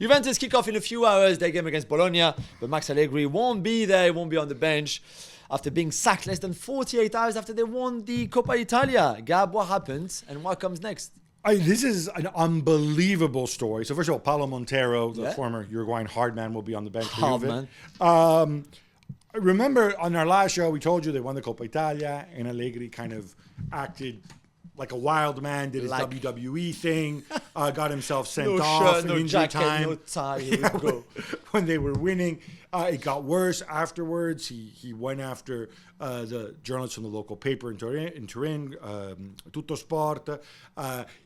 Juventus kick off in a few hours their game against Bologna, but Max Allegri won't be there, he won't be on the bench after being sacked less than 48 hours after they won the Coppa Italia. Gab, what happened and what comes next? This is an unbelievable story. So first of all, Paulo Montero, the former Uruguayan hard man, will be on the bench for Juve. Remember on our last show, we told you they won the Coppa Italia and Allegri kind of acted like a wild man, did his WWE thing, got himself sent off in injury time. No tie, when they were winning. It got worse afterwards. He went after the journalists from the local paper in Turin, Tutto Sport.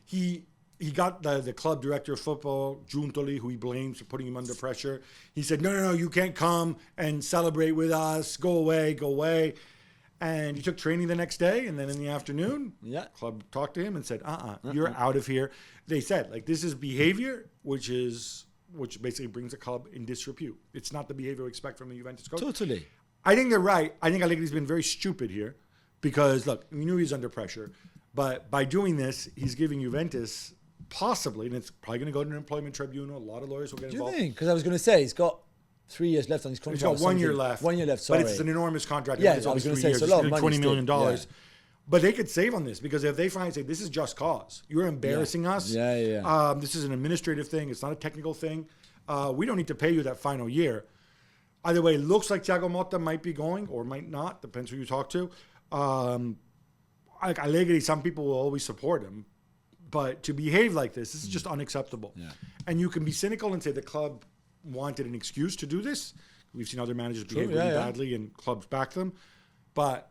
He got the club director of football, Giuntoli, who he blames for putting him under pressure. He said, no, you can't come and celebrate with us. Go away. And he took training the next day, and then in the afternoon, club talked to him and said, you're out of here. They said, this is behavior, which basically brings the club in disrepute. It's not the behavior we expect from a Juventus coach. Totally. I think they're right. I think Allegri's been very stupid here because, look, we knew he was under pressure. But by doing this, he's giving Juventus possibly, and it's probably going to go to an employment tribunal. A lot of lawyers will get involved. Do you think? Because I was going to say, he's got 3 years left on his contract. He's got 1 year left. 1 year left, sorry. But it's an enormous contract. Yeah, it's I was only going to 3 say, years. it's a lot of money. $20 million. Yeah. But they could save on this because if they finally say, this is just cause, you're embarrassing us. This is an administrative thing. It's not a technical thing. We don't need to pay you that final year. Either way, it looks like Thiago Motta might be going or might not. Depends who you talk to. Allegri, some people will always support him. But to behave like this is just unacceptable. Yeah. And you can be cynical and say the club wanted an excuse to do this. We've seen other managers behave really badly and clubs back them. But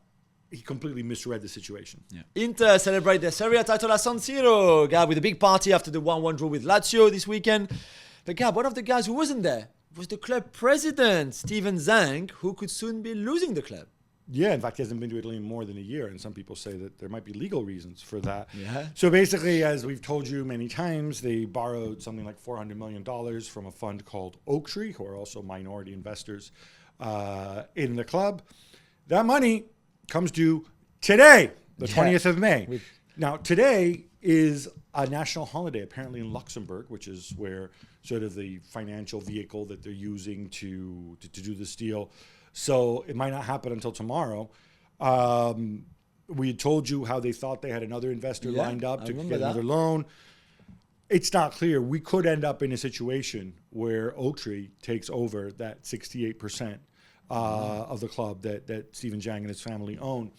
he completely misread the situation. Yeah. Inter celebrate their Serie A title at San Siro, Gab, with a big party after the 1-1 draw with Lazio this weekend. But Gab, one of the guys who wasn't there was the club president, Steven Zhang, who could soon be losing the club. Yeah, in fact, he hasn't been to Italy in more than a year, and some people say that there might be legal reasons for that. Yeah. So basically, as we've told you many times, they borrowed something like $400 million from a fund called Oaktree, who are also minority investors in the club. That money comes due today, the 20th of May. Now, today is a national holiday, apparently in Luxembourg, which is where sort of the financial vehicle that they're using to do this deal. So it might not happen until tomorrow. We had told you how they thought they had another investor lined up to get another loan. It's not clear. We could end up in a situation where Oaktree takes over that 68% of the club that Steven Zhang and his family own.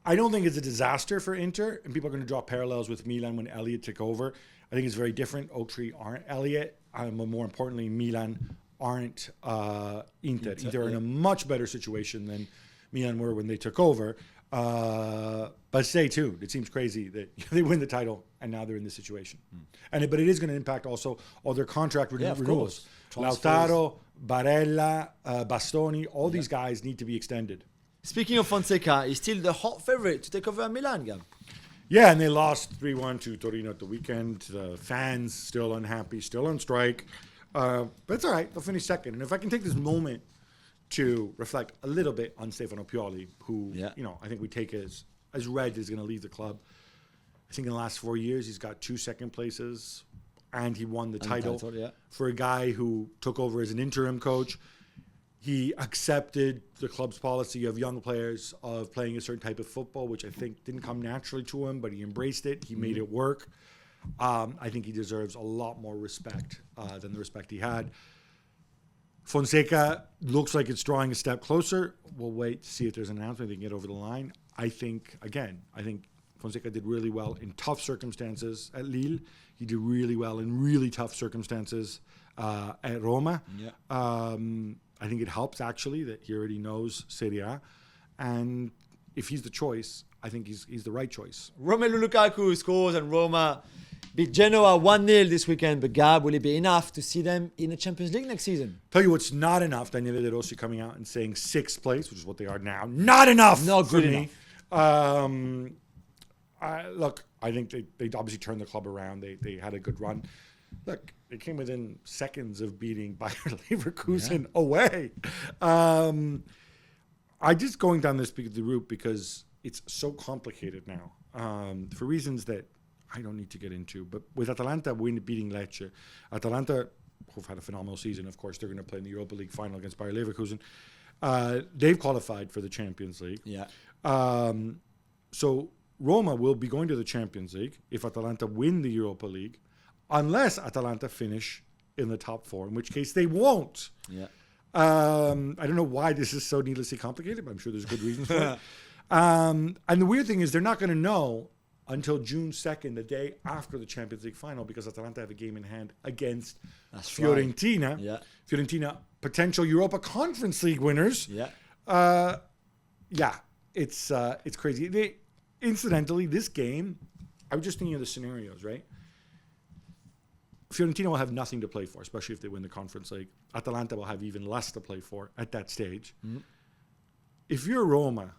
I don't think it's a disaster for Inter, and people are going to draw parallels with Milan when Elliott took over. I think it's very different. Oaktree aren't Elliott, but more importantly, Milan aren't Inter. Inter are in a much better situation than Milan were when they took over. But stay tuned. It seems crazy that they win the title and now they're in this situation. But it is going to impact also all their contract renewals. Lautaro, Barella, Bastoni, all these guys need to be extended. Speaking of Fonseca, he's still the hot favorite to take over Milan, Gab. Yeah, and they lost 3-1 to Torino at the weekend. The fans still unhappy, still on strike. But it's all right. They'll finish second. And if I can take this moment to reflect a little bit on Stefano Pioli, who, I think we take as read is going to leave the club. I think in the last 4 years, he's got 2 second places, and he won the title for a guy who took over as an interim coach. He accepted the club's policy of young players of playing a certain type of football, which I think didn't come naturally to him, but he embraced it. He made it work. I think he deserves a lot more respect than the respect he had. Fonseca looks like it's drawing a step closer. We'll wait to see if there's an announcement they can get over the line. I think Fonseca did really well in tough circumstances at Lille. He did really well in really tough circumstances at Roma. I think it helps, actually, that he already knows Serie A. And if he's the choice, I think he's the right choice. Romelu Lukaku scores and Roma beat Genoa 1-0 this weekend. But Gab, will it be enough to see them in the Champions League next season? Tell you what's not enough. Daniele De Rossi coming out and saying 6th place, which is what they are now. Not enough. Not good enough. Look, I think they obviously turned the club around. They had a good run. Look, they came within seconds of beating Bayer Leverkusen away. I just going down this route because it's so complicated now for reasons that I don't need to get into. But with Atalanta beating Lecce, Atalanta who've had a phenomenal season. Of course, they're going to play in the Europa League final against Bayer Leverkusen. They've qualified for the Champions League. Yeah. So Roma will be going to the Champions League if Atalanta win the Europa League, unless Atalanta finish in the top 4, in which case they won't. Yeah. I don't know why this is so needlessly complicated, but I'm sure there's good reasons for it. And the weird thing is they're not going to know until June 2nd, the day after the Champions League final, because Atalanta have a game in hand against Fiorentina. Right. Yeah. Fiorentina, potential Europa Conference League winners. Yeah. It's crazy. Incidentally, this game, I was just thinking of the scenarios, right? Fiorentina will have nothing to play for, especially if they win the Conference League. Atalanta will have even less to play for at that stage. Mm-hmm. If you're Roma,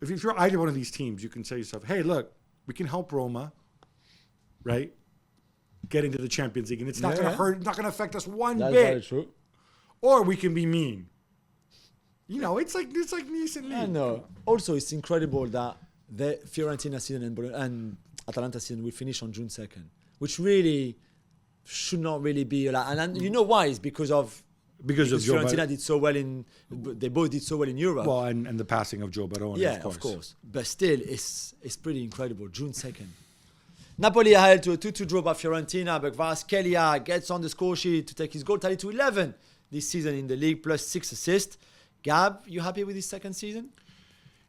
if you're either one of these teams, you can say to yourself, hey, look, we can help Roma, right, get into the Champions League, and it's not going to hurt, not going to affect us one bit. Very true. Or we can be mean. You know, it's like Nice and League. I know. Also, it's incredible that the Fiorentina season and Atalanta season will finish on June 2nd, which really should not really be allowed. And you know why? It's because Fiorentina did so well they both did so well in Europe. Well, and the passing of Joe Barone, of course. But still, it's pretty incredible. June 2nd. Napoli are held to a 2-2 draw by Fiorentina, but Kvaratskhelia gets on the score sheet to take his goal tally to 11 this season in the league, plus 6 assists. Gab, you happy with his second season?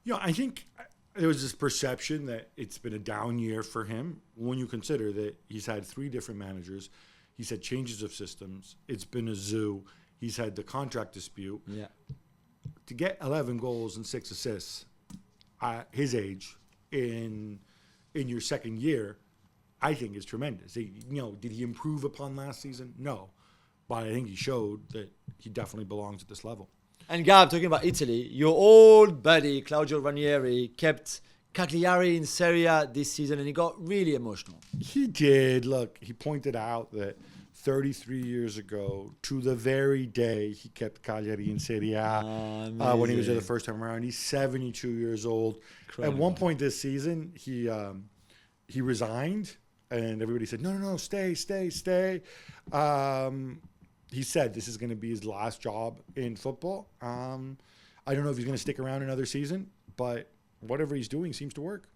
Yeah, I think there was this perception that it's been a down year for him when you consider that he's had 3 different managers. He's had changes of systems. It's been a zoo. He's had the contract dispute. Yeah. To get 11 goals and 6 assists at his age in your second year, I think is tremendous. Did he improve upon last season? No. But I think he showed that he definitely belongs at this level. And Gab, talking about Italy, your old buddy Claudio Ranieri kept Cagliari in Serie A this season, and he got really emotional. He did. Look, he pointed out that 33 years ago, to the very day, he kept Cagliari in Serie A when he was there the first time around. He's 72 years old. Incredible. At one point this season, he resigned, and everybody said, no, stay. He said this is going to be his last job in football. I don't know if he's going to stick around another season, but whatever he's doing seems to work.